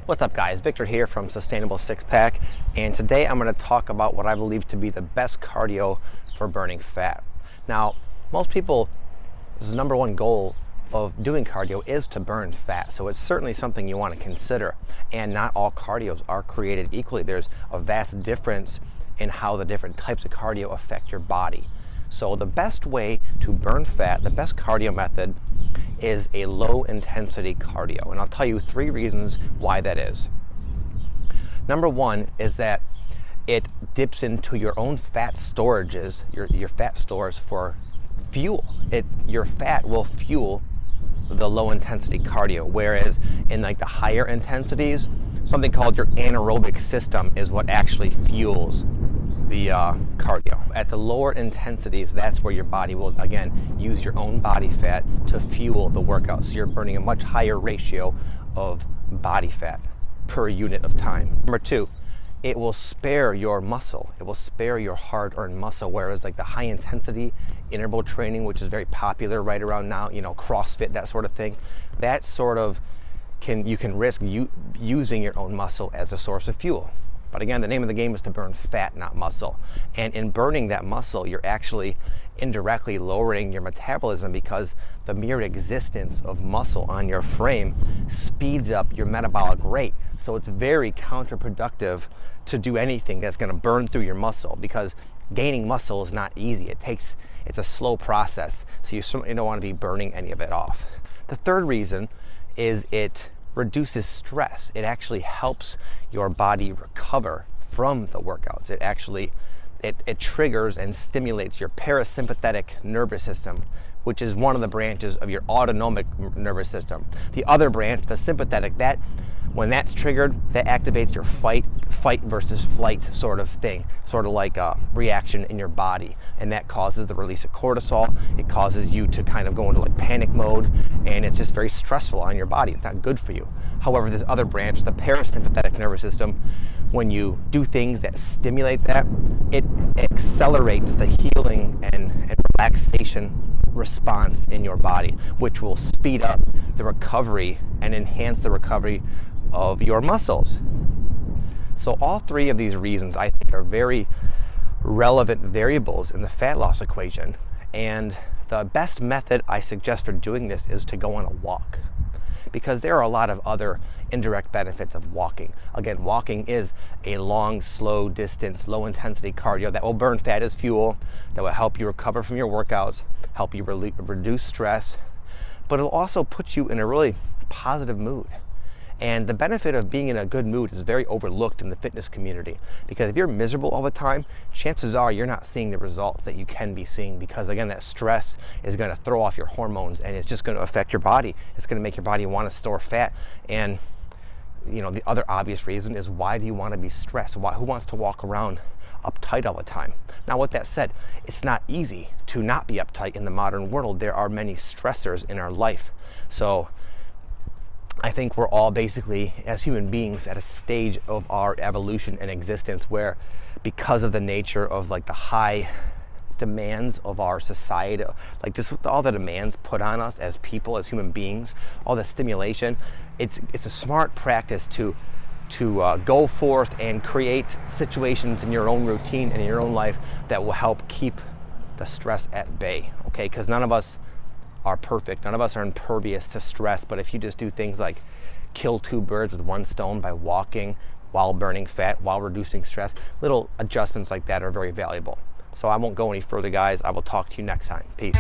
What's up guys, Victor here from Sustainable Six Pack, and today I'm going to talk about what I believe to be the best cardio for burning fat. Now, most people's number one goal of doing cardio is to burn fat, so it's certainly something you want to consider, and not all cardios are created equally. There's a vast difference in how the different types of cardio affect your body. So the best way to burn fat, the best cardio method, is a low intensity cardio, and I'll tell you 3 reasons why that is. Number one is that it dips into your own fat storages, your fat stores for fuel. Your fat will fuel the low intensity cardio, whereas in like the higher intensities, something called your anaerobic system is what actually fuels the cardio. At the lower intensities, that's where your body will again use your own body fat to fuel the workout. So you're burning a much higher ratio of body fat per unit of time. Number 2, it will spare your muscle. It will spare your hard-earned muscle, whereas like the high intensity interval training, which is very popular right around now, you know, CrossFit, that sort of thing, that sort of you can risk using your own muscle as a source of fuel. But again, the name of the game is to burn fat, not muscle. And in burning that muscle, you're actually indirectly lowering your metabolism, because the mere existence of muscle on your frame speeds up your metabolic rate. So it's very counterproductive to do anything that's going to burn through your muscle, because gaining muscle is not easy. It's a slow process. So you certainly don't want to be burning any of it off. The third reason is it reduces stress. It actually helps your body recover from the workouts. It triggers and stimulates your parasympathetic nervous system, which is one of the branches of your autonomic nervous system. The other branch, the sympathetic, when that's triggered, that activates your fight versus flight sort of thing, sort of like a reaction in your body, and that causes the release of cortisol. It causes you to kind of go into like panic mode, and it's just very stressful on your body. It's not good for you. However, this other branch, the parasympathetic nervous system, when you do things that stimulate that, it accelerates the healing and relaxation response in your body, which will speed up the recovery and enhance the recovery of your muscles. So all 3 of these reasons I think are very relevant variables in the fat loss equation, and the best method I suggest for doing this is to go on a walk, because there are a lot of other indirect benefits of walking. Again, walking is a long, slow distance, low intensity cardio that will burn fat as fuel, that will help you recover from your workouts, help you reduce stress, but it'll also put you in a really positive mood. And the benefit of being in a good mood is very overlooked in the fitness community, because if you're miserable all the time, chances are you're not seeing the results that you can be seeing, because again, that stress is going to throw off your hormones, and it's just going to affect your body. It's going to make your body want to store fat. And you know, the other obvious reason is, why do you want to be stressed? Who wants to walk around uptight all the time? Now, with that said, it's not easy to not be uptight in the modern world. There are many stressors in our life. So I think we're all basically, as human beings, at a stage of our evolution and existence where, because of the nature of like the high demands of our society, like just all the demands put on us as people, as human beings, all the stimulation, it's a smart practice to go forth and create situations in your own routine and in your own life that will help keep the stress at bay, okay? Because none of us are perfect. None of us are impervious to stress, but if you just do things like kill 2 birds with 1 stone by walking while burning fat, while reducing stress, little adjustments like that are very valuable. So I won't go any further, guys. I will talk to you next time. Peace.